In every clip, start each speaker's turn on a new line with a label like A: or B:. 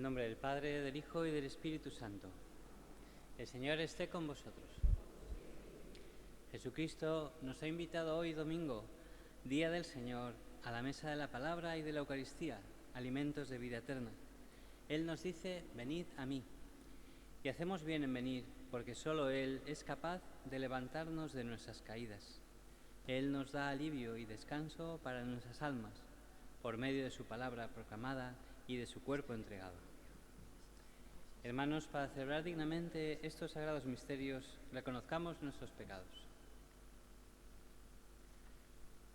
A: nombre del Padre, del Hijo y del Espíritu Santo. El Señor esté con vosotros. Jesucristo nos ha invitado hoy domingo, Día del Señor, a la mesa de la palabra y de la Eucaristía, alimentos de vida eterna. Él nos dice: venid a mí. Y hacemos bien en venir, porque solo Él es capaz de levantarnos de nuestras caídas. Él nos da alivio y descanso para nuestras almas, por medio de su palabra proclamada y de su cuerpo entregado. Hermanos, para celebrar dignamente estos sagrados misterios, reconozcamos nuestros pecados.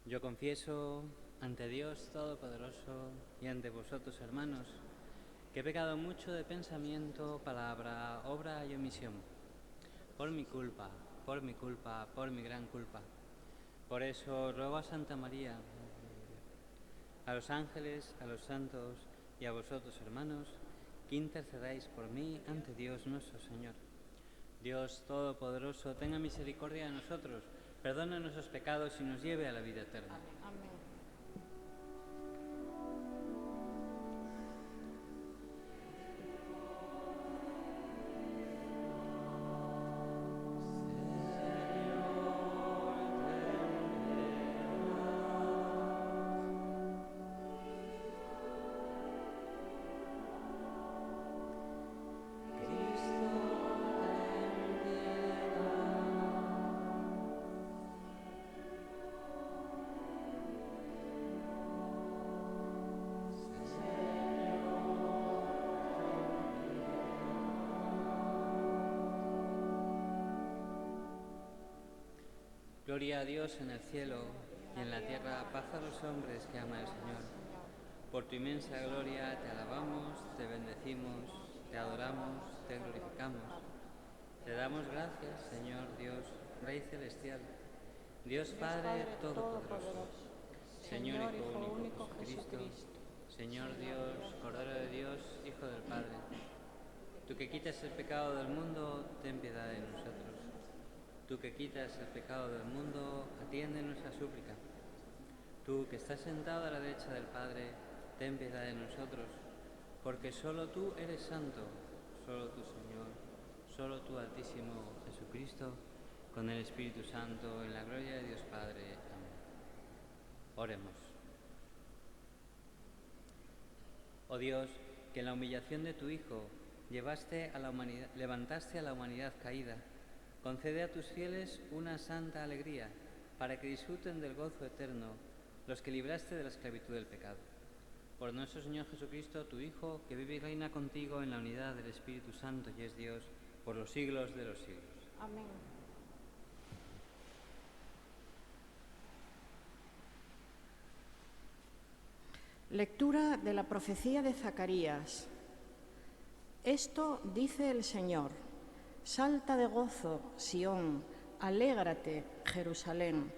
A: Yo confieso ante Dios Todopoderoso y ante vosotros, hermanos, que he pecado mucho de pensamiento, palabra, obra y omisión, por mi culpa, por mi gran culpa. Por eso ruego a Santa María, a los ángeles, a los santos y a vosotros, hermanos, que intercedáis por mí ante Dios nuestro Señor. Dios Todopoderoso, tenga misericordia de nosotros, perdone nuestros pecados y nos lleve a la vida eterna.
B: Amén.
A: Gloria a Dios en el cielo y en la tierra, paz a los hombres que ama el Señor. Por tu inmensa gloria te alabamos, te bendecimos, te adoramos, te glorificamos. Te damos gracias, Señor Dios, Rey celestial, Dios Padre Todopoderoso, Señor Hijo único Jesucristo, Señor Dios, Cordero de Dios, Hijo del Padre. Tú que quitas el pecado del mundo, ten piedad de nosotros. Tú que quitas el pecado del mundo, atiende nuestra súplica. Tú que estás sentado a la derecha del Padre, ten piedad de nosotros, porque solo tú eres santo, solo tú, Señor, solo tú, Altísimo Jesucristo, con el Espíritu Santo, en la gloria de Dios Padre. Amén. Oremos. Oh Dios, que en la humillación de tu Hijo levantaste a la humanidad caída, concede a tus fieles una santa alegría, para que disfruten del gozo eterno los que libraste de la esclavitud del pecado. Por nuestro Señor Jesucristo, tu Hijo, que vive y reina contigo en la unidad del Espíritu Santo y es Dios, por los siglos de los siglos.
B: Amén. Lectura de la profecía de Zacarías. Esto dice el Señor: salta de gozo, Sión, alégrate, Jerusalén.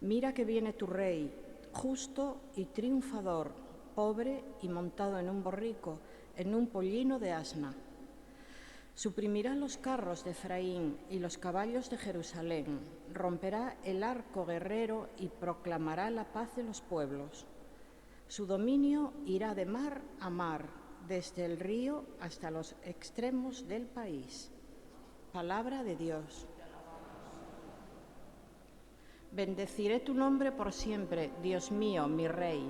B: Mira que viene tu rey, justo y triunfador, pobre y montado en un borrico, en un pollino de asna. Suprimirá los carros de Efraín y los caballos de Jerusalén, romperá el arco guerrero y proclamará la paz de los pueblos. Su dominio irá de mar a mar, desde el río hasta los extremos del país. Palabra de Dios. Bendeciré tu nombre por siempre, Dios mío, mi Rey.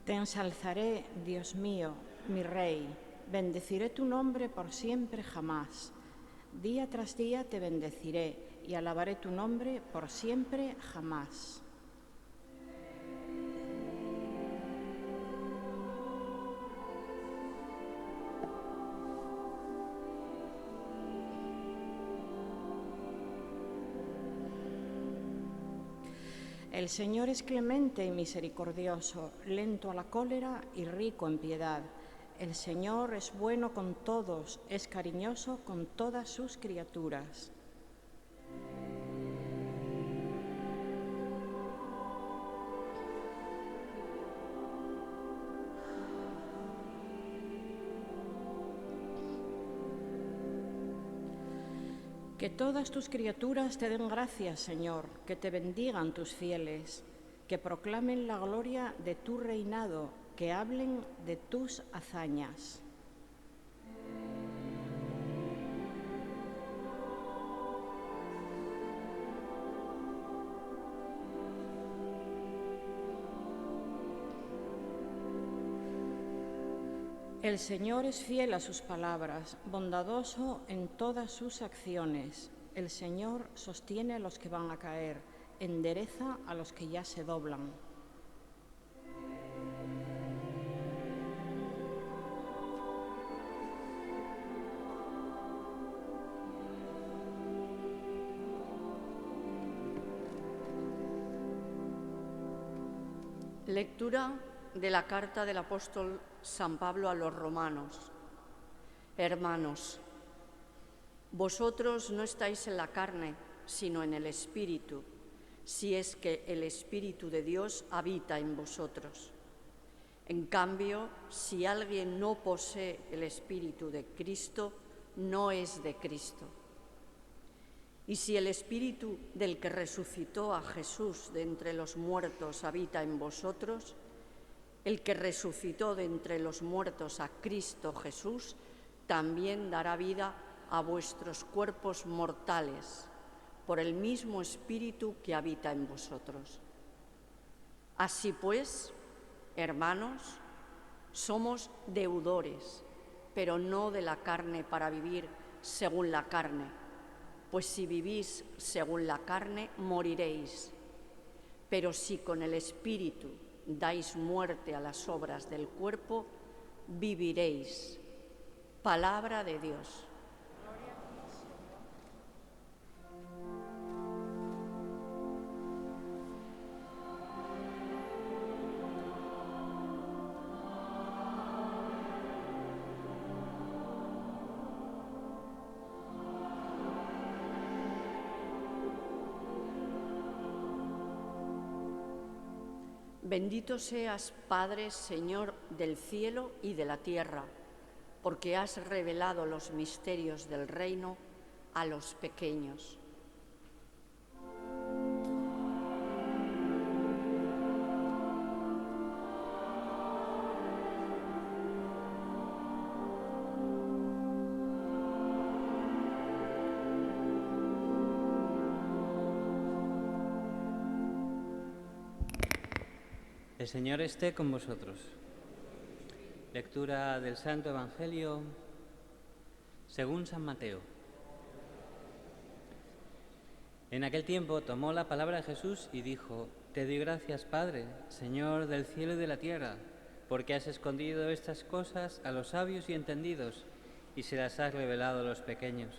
B: Te ensalzaré, Dios mío, mi Rey, bendeciré tu nombre por siempre jamás. Día tras día te bendeciré y alabaré tu nombre por siempre jamás. El Señor es clemente y misericordioso, lento a la cólera y rico en piedad. El Señor es bueno con todos, es cariñoso con todas sus criaturas. Que todas tus criaturas te den gracias, Señor, que te bendigan tus fieles, que proclamen la gloria de tu reinado, que hablen de tus hazañas. El Señor es fiel a sus palabras, bondadoso en todas sus acciones. El Señor sostiene a los que van a caer, endereza a los que ya se doblan.
C: Lectura de la carta del apóstol San Pablo a los romanos. Hermanos, vosotros no estáis en la carne, sino en el Espíritu, si es que el Espíritu de Dios habita en vosotros. En cambio, si alguien no posee el Espíritu de Cristo, no es de Cristo. Y si el Espíritu del que resucitó a Jesús de entre los muertos habita en vosotros, el que resucitó de entre los muertos a Cristo Jesús también dará vida a vuestros cuerpos mortales por el mismo Espíritu que habita en vosotros. Así pues, hermanos, somos deudores, pero no de la carne para vivir según la carne, pues si vivís según la carne, moriréis. Pero si con el Espíritu dais muerte a las obras del cuerpo, viviréis. Palabra de Dios. Bendito seas, Padre, Señor del cielo y de la tierra, porque has revelado los misterios del reino a los pequeños.
A: El Señor esté con vosotros. Lectura del Santo Evangelio según San Mateo. En aquel tiempo tomó la palabra Jesús y dijo: Te doy gracias, Padre, Señor del cielo y de la tierra, porque has escondido estas cosas a los sabios y entendidos y se las has revelado a los pequeños.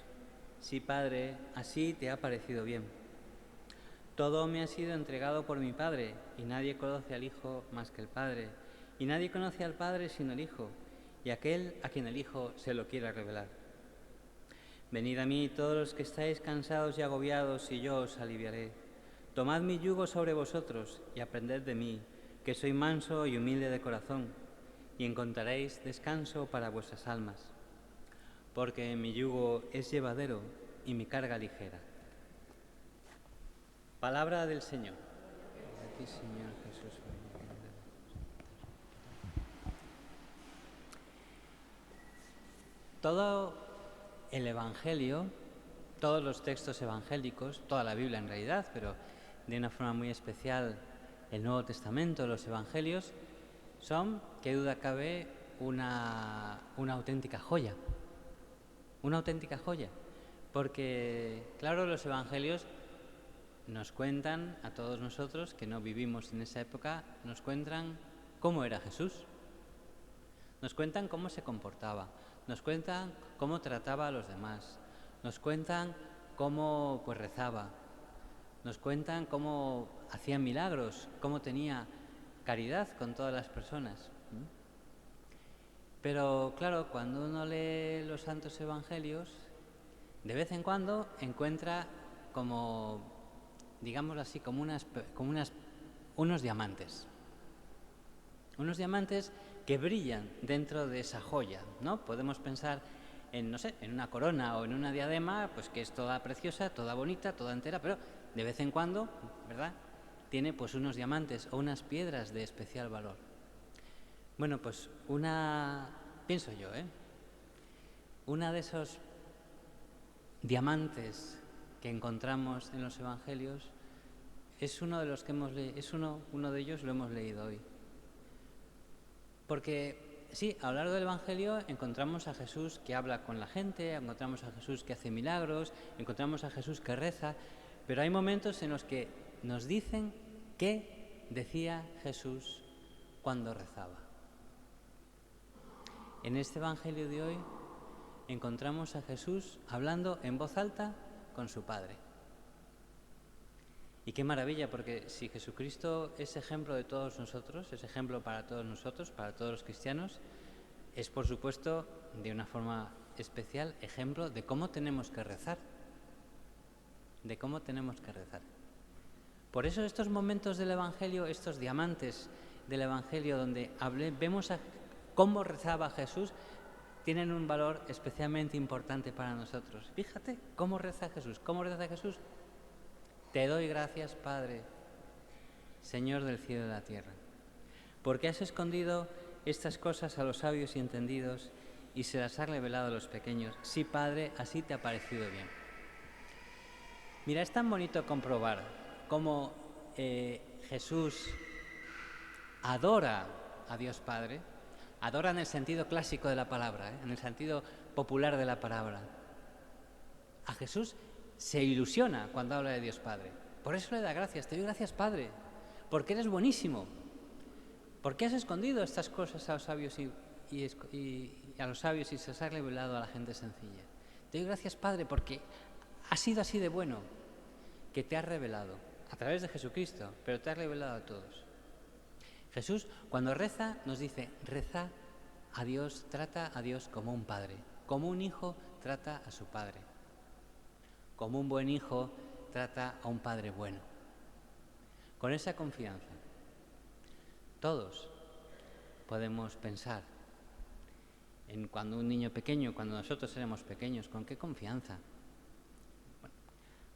A: Sí, Padre, así te ha parecido bien. Todo me ha sido entregado por mi Padre, y nadie conoce al Hijo más que el Padre, y nadie conoce al Padre sino el Hijo, y aquel a quien el Hijo se lo quiera revelar. Venid a mí todos los que estáis cansados y agobiados, y yo os aliviaré. Tomad mi yugo sobre vosotros, y aprended de mí, que soy manso y humilde de corazón, y encontraréis descanso para vuestras almas. Porque mi yugo es llevadero y mi carga ligera. Palabra del Señor. A ti, Señor Jesús. Todo el Evangelio, todos los textos evangélicos, toda la Biblia en realidad, pero de una forma muy especial el Nuevo Testamento, los Evangelios, son, qué duda cabe, una auténtica joya. Una auténtica joya. Porque, claro, los Evangelios nos cuentan a todos nosotros que no vivimos en esa época, nos cuentan cómo era Jesús, nos cuentan cómo se comportaba, nos cuentan cómo trataba a los demás, nos cuentan cómo rezaba, nos cuentan cómo hacía milagros, cómo tenía caridad con todas las personas. Pero claro, cuando uno lee los santos evangelios, de vez en cuando encuentra como, digámoslo así, como unos diamantes. Unos diamantes que brillan dentro de esa joya, ¿no? Podemos pensar en, no sé, en una corona o en una diadema, pues que es toda preciosa, toda bonita, toda entera, pero de vez en cuando, ¿verdad?, tiene pues unos diamantes o unas piedras de especial valor. Bueno, pues pienso yo, una de esos diamantes que encontramos en los evangelios es uno de los que uno de ellos lo hemos leído hoy. Porque sí, a lo largo del evangelio encontramos a Jesús que habla con la gente, encontramos a Jesús que hace milagros, encontramos a Jesús que reza, pero hay momentos en los que nos dicen qué decía Jesús cuando rezaba. En este evangelio de hoy encontramos a Jesús hablando en voz alta con su Padre. Y qué maravilla, porque si Jesucristo es ejemplo de todos nosotros, es ejemplo para todos nosotros, para todos los cristianos, es por supuesto, de una forma especial, ejemplo de cómo tenemos que rezar. De cómo tenemos que rezar. Por eso estos momentos del Evangelio, estos diamantes del Evangelio donde vemos cómo rezaba Jesús, tienen un valor especialmente importante para nosotros. Fíjate cómo reza Jesús. ¿Cómo reza Jesús? Te doy gracias, Padre, Señor del cielo y de la tierra, porque has escondido estas cosas a los sabios y entendidos y se las has revelado a los pequeños. Sí, Padre, así te ha parecido bien. Mira, es tan bonito comprobar cómo Jesús adora a Dios Padre, adora en el sentido clásico de la palabra, en el sentido popular de la palabra. A Jesús se ilusiona cuando habla de Dios Padre. Por eso le da gracias. Te doy gracias, Padre, porque eres buenísimo. Porque has escondido estas cosas a los sabios y a los sabios y se las has revelado a la gente sencilla. Te doy gracias, Padre, porque has sido así de bueno, que te has revelado a través de Jesucristo, pero te has revelado a todos. Jesús, cuando reza, nos dice: reza a Dios, trata a Dios como un padre, como un hijo trata a su padre. Como un buen hijo trata a un padre bueno. Con esa confianza, todos podemos pensar en cuando un niño pequeño, cuando nosotros éramos pequeños, ¿con qué confianza? Bueno,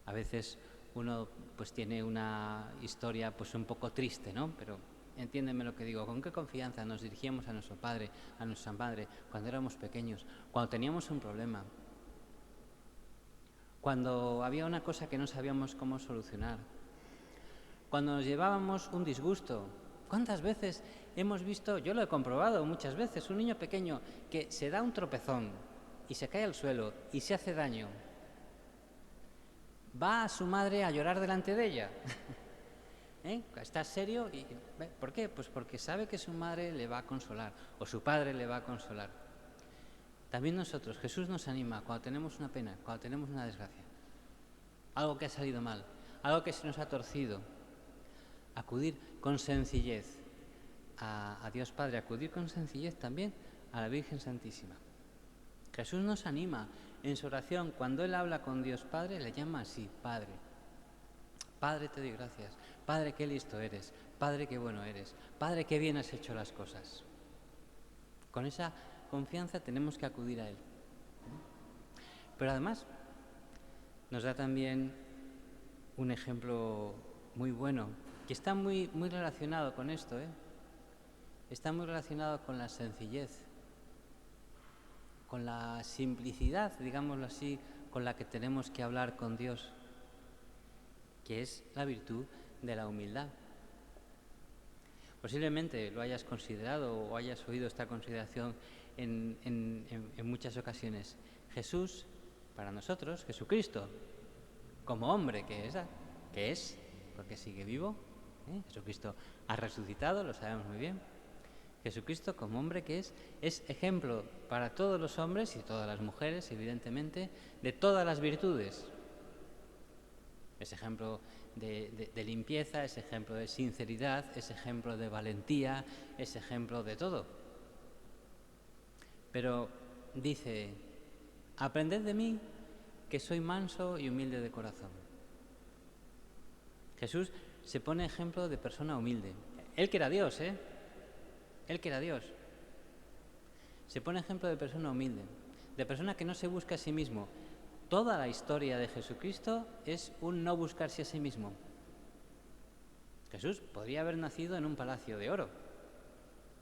A: a veces uno pues tiene una historia pues un poco triste, ¿no? Pero entiéndeme lo que digo, ¿con qué confianza nos dirigíamos a nuestro padre, a nuestra madre, cuando éramos pequeños, cuando teníamos un problema? Cuando había una cosa que no sabíamos cómo solucionar, cuando nos llevábamos un disgusto. ¿Cuántas veces hemos visto, yo lo he comprobado muchas veces, un niño pequeño que se da un tropezón y se cae al suelo y se hace daño? Va a su madre a llorar delante de ella. Está serio y ¿por qué? Pues porque sabe que su madre le va a consolar o su padre le va a consolar. También nosotros, Jesús nos anima cuando tenemos una pena, cuando tenemos una desgracia, algo que ha salido mal, algo que se nos ha torcido, acudir con sencillez a Dios Padre, acudir con sencillez también a la Virgen Santísima. Jesús nos anima en su oración, cuando Él habla con Dios Padre, le llama así: Padre. Padre, te doy gracias. Padre, qué listo eres. Padre, qué bueno eres. Padre, qué bien has hecho las cosas. Con esa confianza tenemos que acudir a Él. Pero además nos da también un ejemplo muy bueno, que está muy relacionado con esto, Está muy relacionado con la sencillez, con la simplicidad, digámoslo así, con la que tenemos que hablar con Dios, que es la virtud de la humildad. Posiblemente lo hayas considerado o hayas oído esta consideración en muchas ocasiones. Jesús, para nosotros, Jesucristo, como hombre que es, porque sigue vivo, Jesucristo ha resucitado, lo sabemos muy bien. Jesucristo, como hombre que es ejemplo para todos los hombres y todas las mujeres, evidentemente, de todas las virtudes. Es ejemplo de limpieza, es ejemplo de sinceridad, es ejemplo de valentía, es ejemplo de todo. Pero dice, aprended de mí que soy manso y humilde de corazón. Jesús se pone ejemplo de persona humilde. Él que era Dios, Él que era Dios. Se pone ejemplo de persona humilde, de persona que no se busca a sí mismo. Toda la historia de Jesucristo es un no buscarse a sí mismo. Jesús podría haber nacido en un palacio de oro.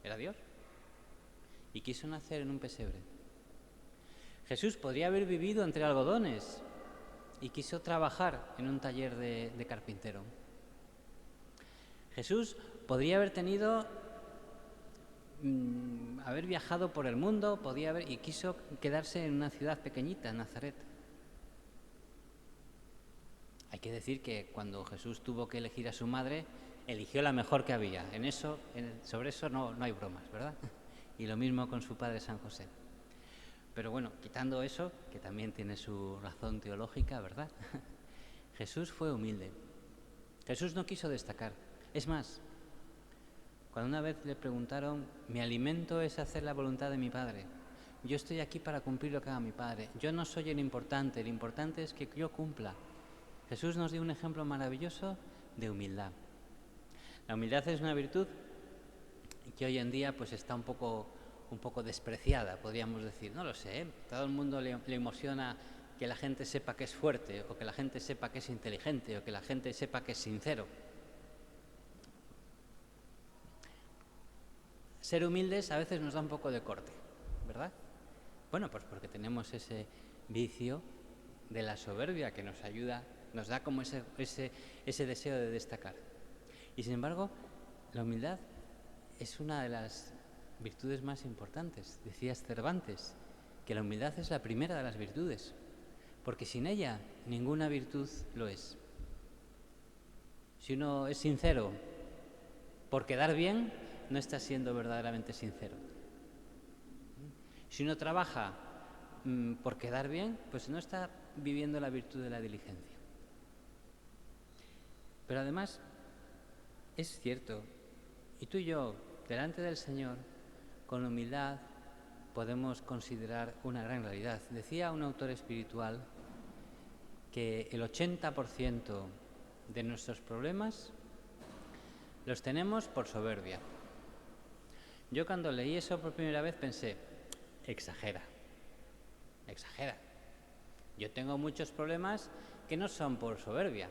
A: Era Dios. Y quiso nacer en un pesebre. Jesús podría haber vivido entre algodones y quiso trabajar en un taller de carpintero. Jesús podría haber haber viajado por el mundo, y quiso quedarse en una ciudad pequeñita, Nazaret. Hay que decir que cuando Jesús tuvo que elegir a su madre, eligió la mejor que había. Sobre eso no hay bromas, ¿verdad? Y lo mismo con su padre San José. Pero bueno, quitando eso, que también tiene su razón teológica, ¿verdad? Jesús fue humilde. Jesús no quiso destacar. Es más, cuando una vez le preguntaron, mi alimento es hacer la voluntad de mi Padre. Yo estoy aquí para cumplir lo que haga mi Padre. Yo no soy el importante es que yo cumpla. Jesús nos dio un ejemplo maravilloso de humildad. La humildad es una virtud que hoy en día pues está un poco despreciada, podríamos decir. No lo sé, todo el mundo le emociona que la gente sepa que es fuerte, o que la gente sepa que es inteligente, o que la gente sepa que es sincero. Ser humildes a veces nos da un poco de corte, ¿verdad? Bueno, pues porque tenemos ese vicio de la soberbia que nos ayuda, nos da como ese deseo de destacar. Y sin embargo, la humildad es una de las virtudes más importantes. Decía Cervantes que la humildad es la primera de las virtudes, porque sin ella ninguna virtud lo es. Si uno es sincero por quedar bien, no está siendo verdaderamente sincero. Si uno trabaja por quedar bien, pues no está viviendo la virtud de la diligencia. Pero además, es cierto, y tú y yo, delante del Señor, con humildad, podemos considerar una gran realidad. Decía un autor espiritual que el 80% de nuestros problemas los tenemos por soberbia. Yo cuando leí eso por primera vez pensé, exagera. Yo tengo muchos problemas que no son por soberbia.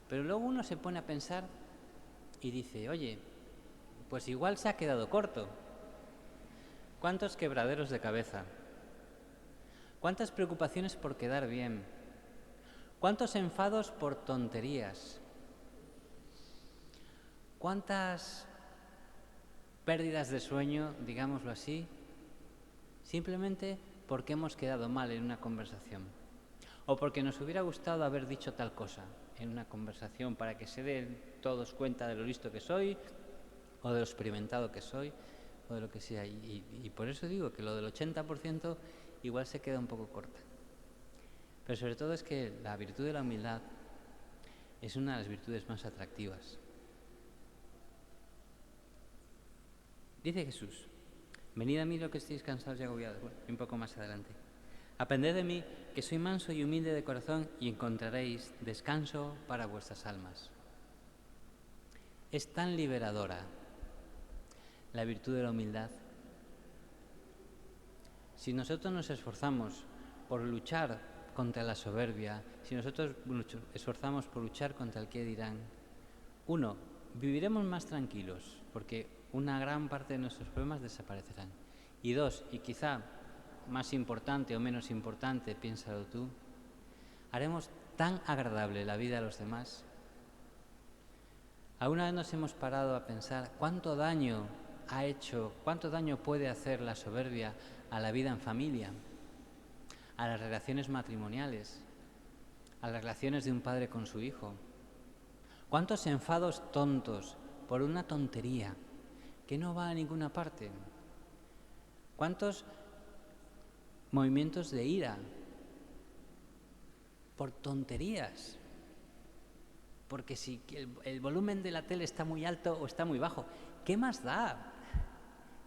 A: Pero luego uno se pone a pensar y dice, oye, pues igual se ha quedado corto. ¿Cuántos quebraderos de cabeza? ¿Cuántas preocupaciones por quedar bien? ¿Cuántos enfados por tonterías? ¿Cuántas pérdidas de sueño, digámoslo así, simplemente porque hemos quedado mal en una conversación? O porque nos hubiera gustado haber dicho tal cosa en una conversación para que se den todos cuenta de lo listo que soy, o de lo experimentado que soy, o de lo que sea. Y por eso digo que lo del 80% igual se queda un poco corta. Pero sobre todo es que la virtud de la humildad es una de las virtudes más atractivas. Dice Jesús, venid a mí los que estéis cansados y agobiados. Bueno, un poco más adelante. Aprended de mí, que soy manso y humilde de corazón, y encontraréis descanso para vuestras almas. Es tan liberadora la virtud de la humildad. Si nosotros nos esforzamos por luchar contra la soberbia, si nosotros nos esforzamos por luchar contra el qué dirán, uno, viviremos más tranquilos, porque una gran parte de nuestros problemas desaparecerán. Y dos, y quizá más importante o menos importante, piénsalo tú, haremos tan agradable la vida a los demás. ¿Alguna vez nos hemos parado a pensar cuánto daño ha hecho, cuánto daño puede hacer la soberbia a la vida en familia, a las relaciones matrimoniales, a las relaciones de un padre con su hijo? ¿Cuántos enfados tontos por una tontería que no va a ninguna parte? ¿Cuántos movimientos de ira por tonterías?
D: porque si el volumen de la tele está muy alto o está muy bajo, ¿qué más da?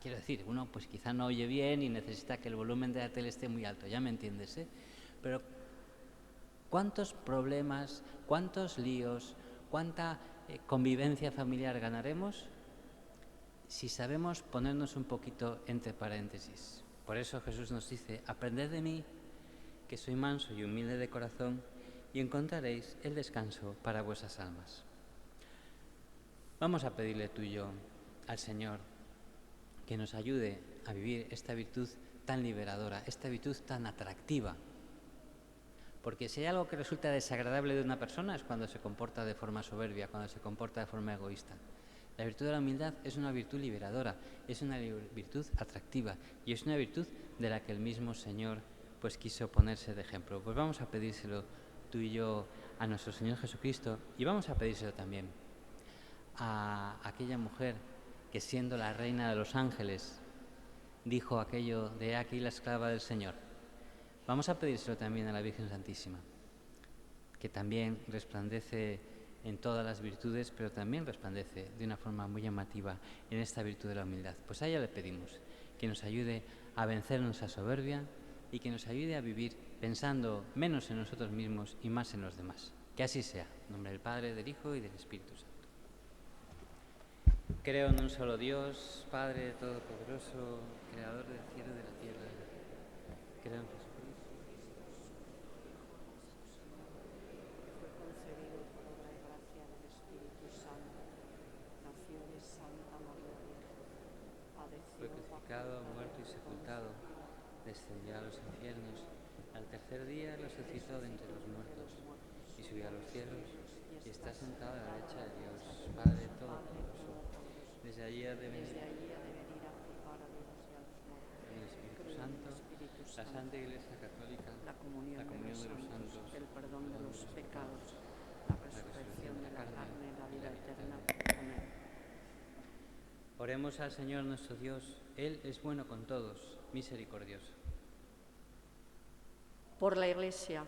D: Quiero decir, uno pues quizá no oye bien y necesita que el volumen de la tele esté muy alto, ya me entiendes, ¿eh? Pero ¿cuántos problemas, cuántos líos, cuánta convivencia familiar ganaremos si sabemos ponernos un poquito entre paréntesis? Por eso Jesús nos dice: aprended de mí, que soy manso y humilde de corazón, y encontraréis el descanso para vuestras almas. Vamos a pedirle tú y yo al Señor que nos ayude a vivir esta virtud tan liberadora, esta virtud tan atractiva. Porque si hay algo que resulta desagradable de una persona es cuando se comporta de forma soberbia, cuando se comporta de forma egoísta. La virtud de la humildad es una virtud liberadora, es una virtud atractiva y es una virtud de la que el mismo Señor pues quiso ponerse de ejemplo. Pues vamos a pedírselo tú y yo a nuestro Señor Jesucristo, y vamos a pedírselo también a aquella mujer que, siendo la reina de los ángeles, dijo aquello de: aquí la esclava del Señor. Vamos a pedírselo también a la Virgen Santísima, que también resplandece en todas las virtudes, pero también resplandece de una forma muy llamativa en esta virtud de la humildad. Pues a ella le pedimos que nos ayude a vencer nuestra soberbia y que nos ayude a vivir pensando menos en nosotros mismos y más en los demás. Que así sea. En nombre del Padre, del Hijo y del Espíritu Santo. Creo en un solo Dios, Padre Todopoderoso, Creador del cielo y de la tierra. Creo en Jesucristo. Fue crucificado, muerto y sepultado, descendió a los infiernos, al tercer día resucitó de entre los muertos, y subió a los cielos, y está sentado a la derecha de Dios, Padre Todopoderoso. Desde allí ha de venir el Espíritu Santo, la Santa Iglesia Católica,
C: la comunión de los santos, el perdón de los pecados, la resurrección de la carne y la vida eterna. Amén.
D: Oremos al Señor nuestro Dios. Él es bueno con todos, misericordioso.
C: Por la Iglesia,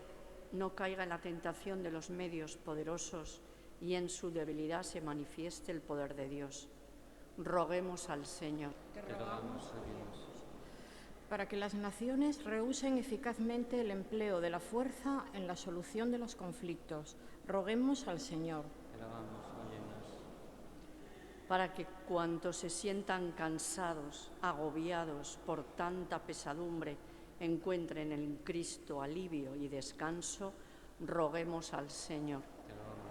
C: no caiga en la tentación de los medios poderosos y en su debilidad se manifieste el poder de Dios. Roguemos al Señor.
D: Te rogamos, oh Dios.
B: Para que las naciones rehúsen eficazmente el empleo de la fuerza en la solución de los conflictos, roguemos al Señor.
D: Te rogamos, óyenos.
C: Para que cuantos se sientan cansados, agobiados por tanta pesadumbre, encuentren en Cristo alivio y descanso, roguemos al Señor.
D: Te rogamos,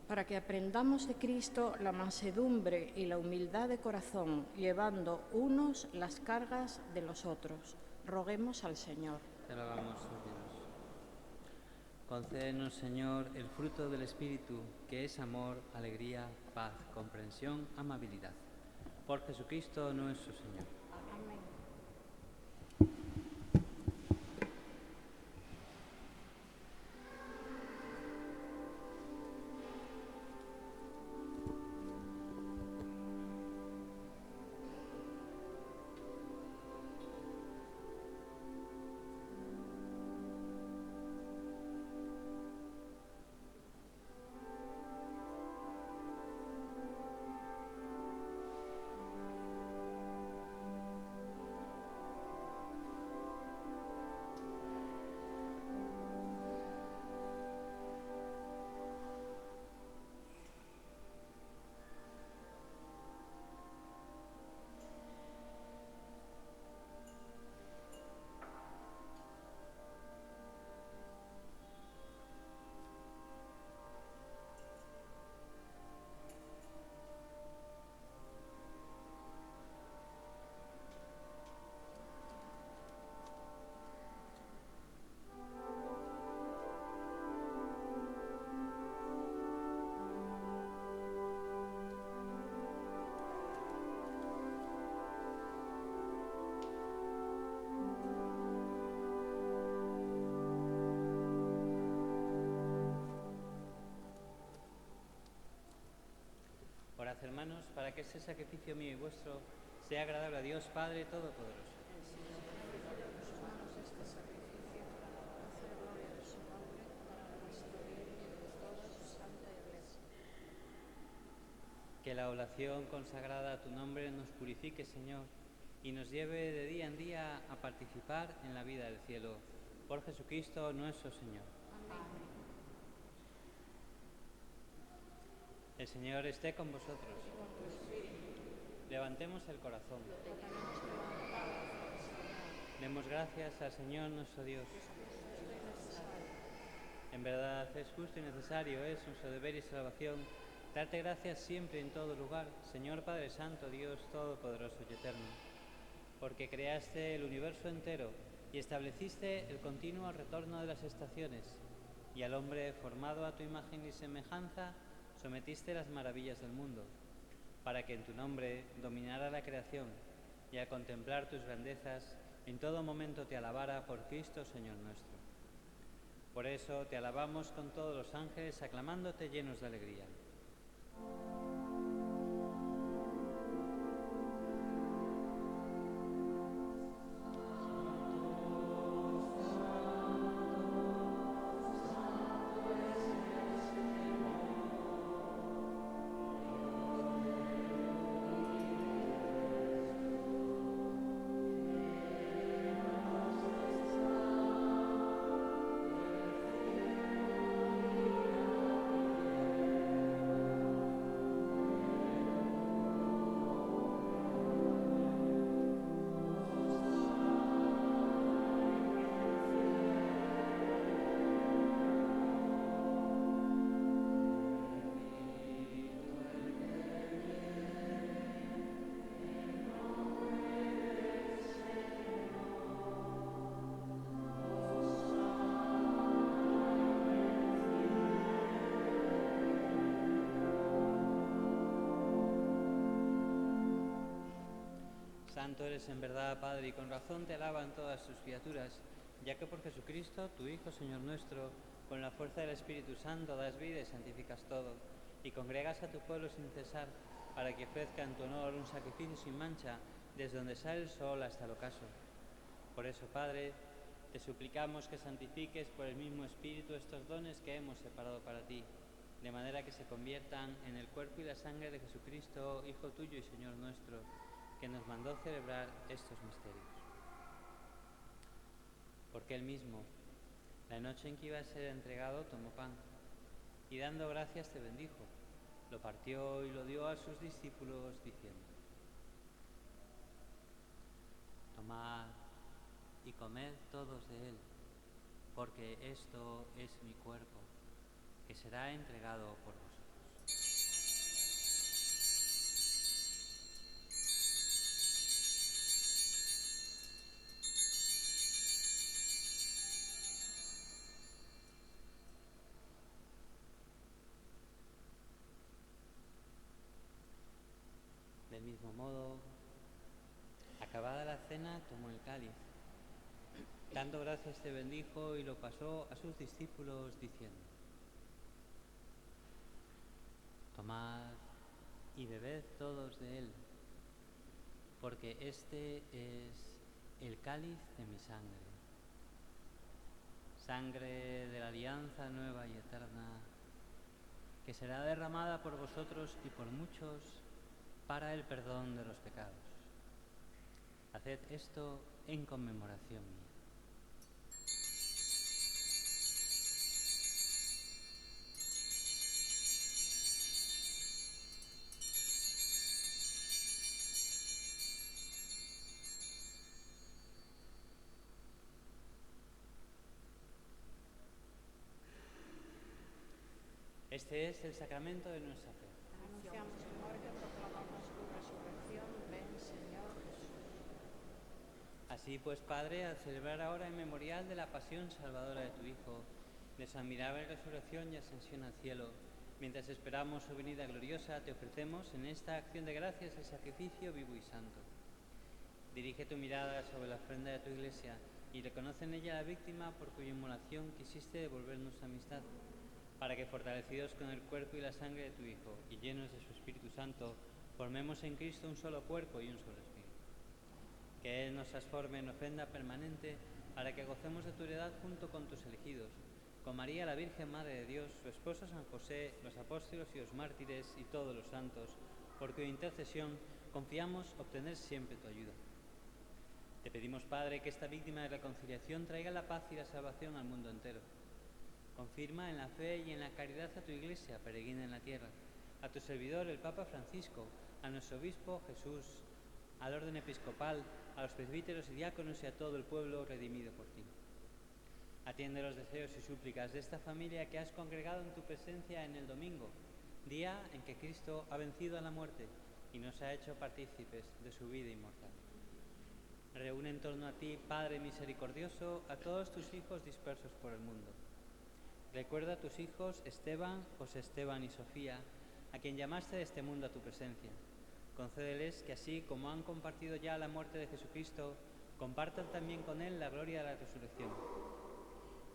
B: Para que aprendamos de Cristo la mansedumbre y la humildad de corazón, llevando unos las cargas de los otros, roguemos al Señor.
D: te rogamos, oh Dios. Concédenos, Señor, el fruto del Espíritu, que es amor, alegría, paz, comprensión, amabilidad. Por Jesucristo nuestro Señor.
B: Amén.
D: Orad, hermanos, para que ese sacrificio mío y vuestro sea agradable a Dios Padre Todopoderoso.
A: Que la oración consagrada a tu nombre nos purifique, Señor, y nos lleve de día en día a participar en la vida del cielo. Por Jesucristo nuestro Señor. Amén. El Señor esté con vosotros. Levantemos el corazón. Demos gracias al Señor nuestro Dios. En verdad es justo y necesario, es nuestro deber y salvación, darte gracias siempre y en todo lugar, Señor Padre Santo, Dios Todopoderoso y Eterno, porque creaste el universo entero y estableciste el continuo retorno de las estaciones, y al hombre formado a tu imagen y semejanza sometiste las maravillas del mundo, para que en tu nombre dominara la creación, y al contemplar tus grandezas, en todo momento te alabara por Cristo, Señor nuestro. Por eso te alabamos con todos los ángeles, aclamándote llenos de alegría. Santo eres en verdad, Padre, y con razón te alaban todas tus criaturas, ya que por Jesucristo, tu Hijo, Señor nuestro, con la fuerza del Espíritu Santo das vida y santificas todo, y congregas a tu pueblo sin cesar, para que ofrezca en tu honor un sacrificio sin mancha, desde donde sale el sol hasta el ocaso. Por eso, Padre, te suplicamos que santifiques por el mismo Espíritu estos dones que hemos separado para ti, de manera que se conviertan en el cuerpo y la sangre de Jesucristo, Hijo tuyo y Señor nuestro, que nos mandó celebrar estos misterios. Porque él mismo, la noche en que iba a ser entregado, tomó pan, y dando gracias te bendijo, lo partió y lo dio a sus discípulos, diciendo: tomad y comed todos de él, porque esto es mi cuerpo, que será entregado por vosotros. Del mismo modo, acabada la cena, tomó el cáliz. Dando gracias te bendijo y lo pasó a sus discípulos, diciendo: tomad y bebed todos de él, porque este es el cáliz de mi sangre, sangre de la alianza nueva y eterna, que será derramada por vosotros y por muchos para el perdón de los pecados. Haced esto en conmemoración mía. Este es el sacramento de nuestra fe.
B: Anunciamos tu muerte, proclamamos tu resurrección. Ven, Señor Jesús.
A: Así pues, Padre, al celebrar ahora en memorial de la pasión salvadora de tu Hijo, de su admirable resurrección y ascensión al cielo, mientras esperamos su venida gloriosa, te ofrecemos en esta acción de gracias el sacrificio vivo y santo. Dirige tu mirada sobre la ofrenda de tu Iglesia y reconoce en ella la víctima por cuya inmolación quisiste devolvernos tu amistad, para que, fortalecidos con el cuerpo y la sangre de tu Hijo y llenos de su Espíritu Santo, formemos en Cristo un solo cuerpo y un solo espíritu. Que Él nos transforme en ofrenda permanente para que gocemos de tu heredad junto con tus elegidos, con María la Virgen Madre de Dios, su esposo San José, los apóstoles y los mártires y todos los santos, por cuya intercesión confiamos obtener siempre tu ayuda. Te pedimos, Padre, que esta víctima de reconciliación traiga la paz y la salvación al mundo entero. Confirma en la fe y en la caridad a tu Iglesia peregrina en la tierra, a tu servidor, el Papa Francisco, a nuestro obispo Jesús, al orden episcopal, a los presbíteros y diáconos y a todo el pueblo redimido por ti. Atiende los deseos y súplicas de esta familia que has congregado en tu presencia en el domingo, día en que Cristo ha vencido a la muerte y nos ha hecho partícipes de su vida inmortal. Reúne en torno a ti, Padre misericordioso, a todos tus hijos dispersos por el mundo. Recuerda a tus hijos Esteban, José Esteban y Sofía, a quien llamaste de este mundo a tu presencia. Concédeles que así como han compartido ya la muerte de Jesucristo, compartan también con él la gloria de la resurrección.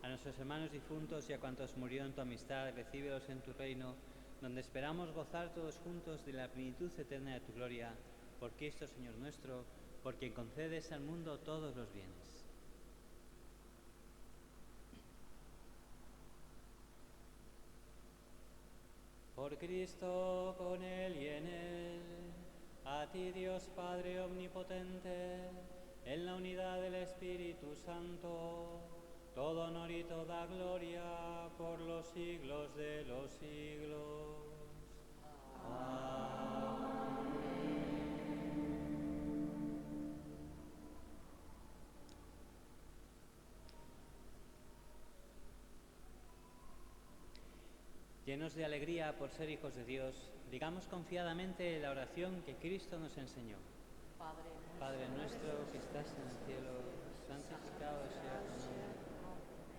A: A nuestros hermanos difuntos y a cuantos murieron en tu amistad, recíbelos en tu reino, donde esperamos gozar todos juntos de la plenitud eterna de tu gloria, por Cristo Señor nuestro, por quien concedes al mundo todos los bienes. Por Cristo, con Él y en Él, a ti Dios Padre Omnipotente, en la unidad del Espíritu Santo, todo honor y toda gloria por los siglos de los siglos. Amén. Llenos de alegría por ser hijos de Dios, digamos confiadamente la oración que Cristo nos enseñó. Padre nuestro que estás en el cielo, santificado sea tu nombre.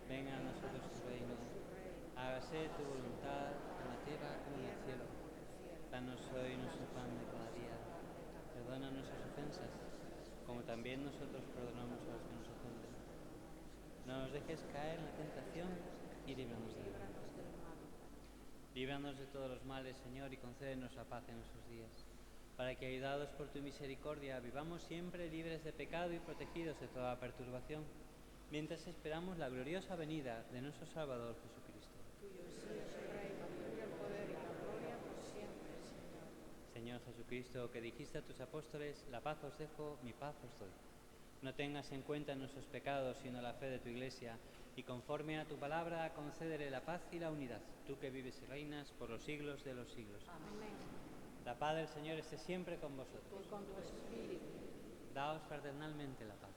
A: Venga a nosotros tu reino. Hágase tu voluntad en la tierra como en el cielo. Danos hoy nuestro pan de cada día. Perdona nuestras ofensas, como también nosotros perdonamos a los que nos ofenden. No nos dejes caer en la tentación y líbranos del mal. Líbranos de todos los males, Señor, y concédenos la paz en nuestros días, para que, ayudados por tu misericordia, vivamos siempre libres de pecado y protegidos de toda perturbación, mientras esperamos la gloriosa venida de nuestro Salvador Jesucristo.
B: Tuyo es el reino, el poder y la gloria por siempre, Señor.
A: Señor Jesucristo, que dijiste a tus apóstoles, la paz os dejo, mi paz os doy. No tengas en cuenta nuestros pecados, sino la fe de tu Iglesia, y conforme a tu palabra, concédele la paz y la unidad, tú que vives y reinas por los siglos de los siglos.
B: Amén.
A: La paz del Señor esté siempre con vosotros.
B: Y con tu espíritu.
A: Daos fraternalmente la paz.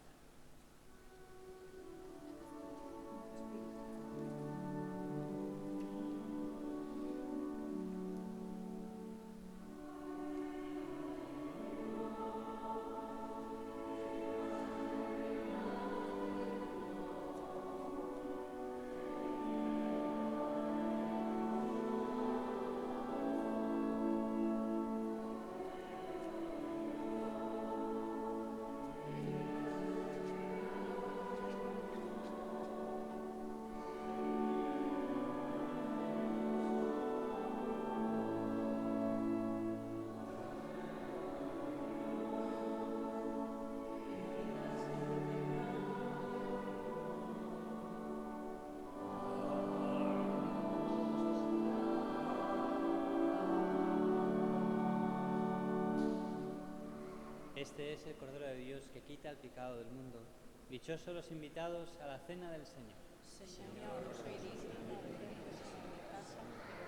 A: Este es el Cordero de Dios que quita el pecado del mundo. Dichosos los invitados a la cena del Señor.
B: Señor, no soy digno de que entres en mi casa,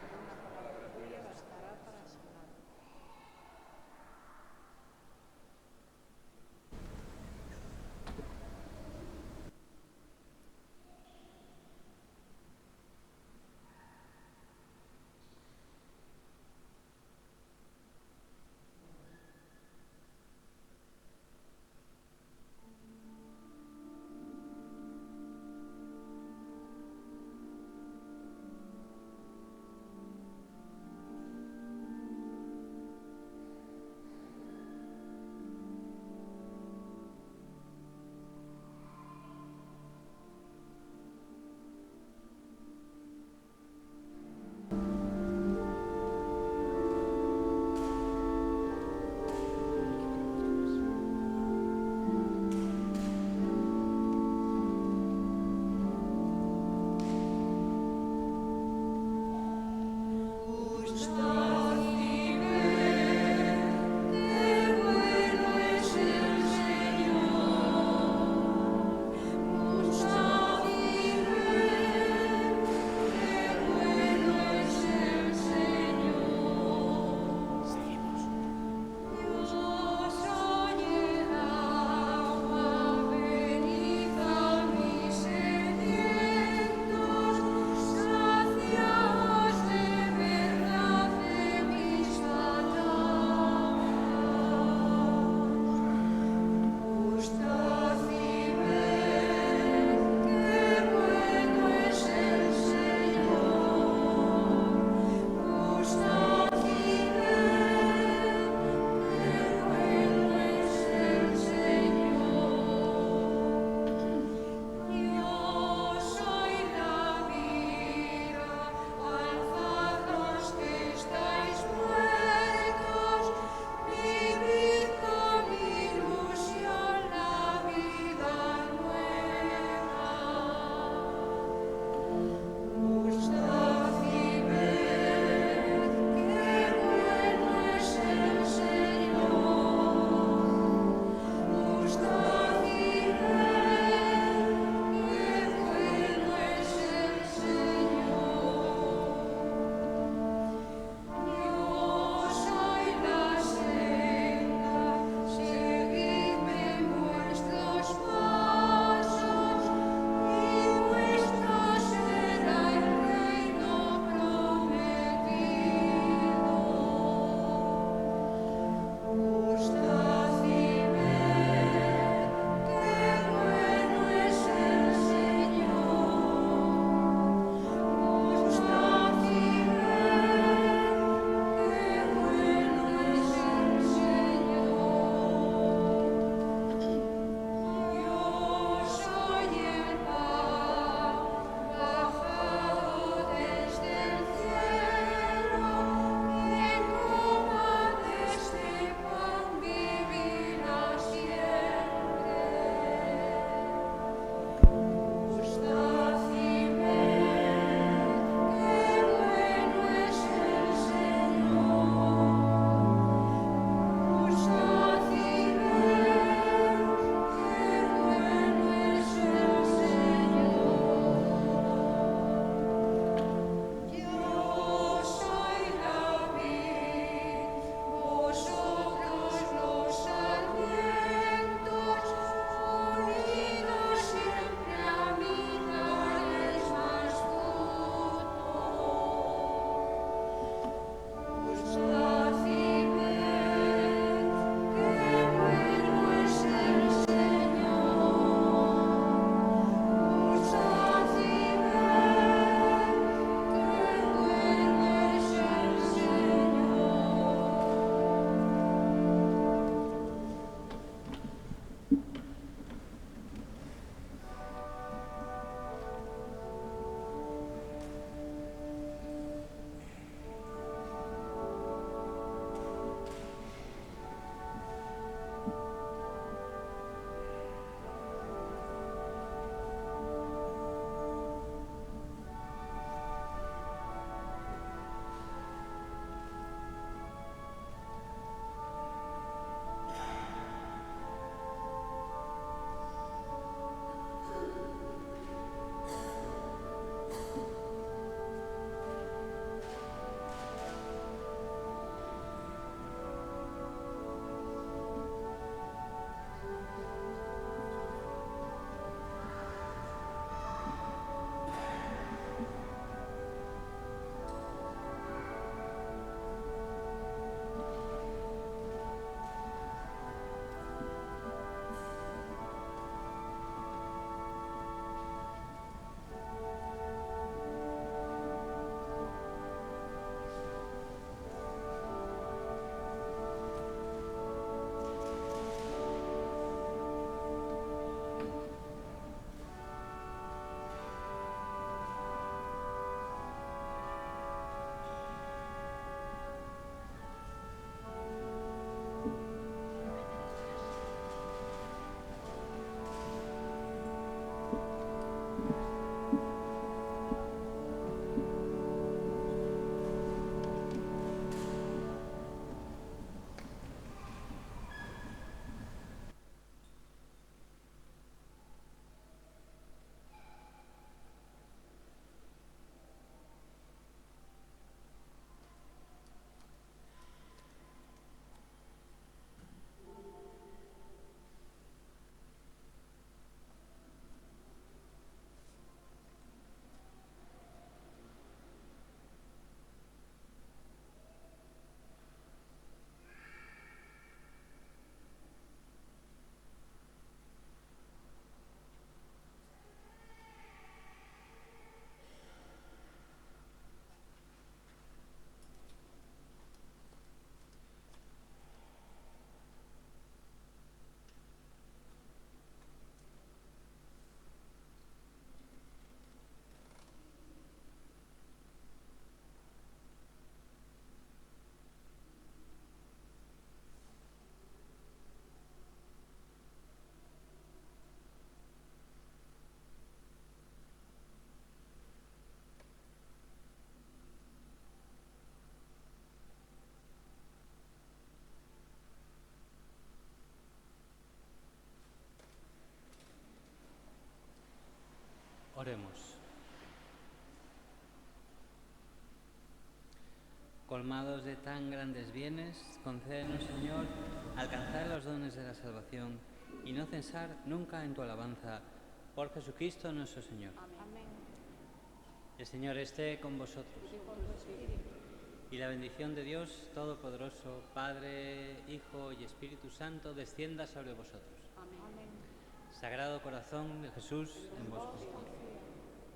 B: pero una palabra tuya bastará para sanar.
A: Oremos. Colmados de tan grandes bienes, concédenos, Señor, alcanzar los dones de la salvación y no cesar nunca en tu alabanza, por Jesucristo nuestro Señor.
B: Amén.
A: El Señor esté con vosotros. Y la bendición de Dios Todopoderoso, Padre, Hijo y Espíritu Santo, descienda sobre vosotros.
B: Amén.
A: Sagrado Corazón de Jesús, en vos confío.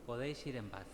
A: Podéis ir en paz.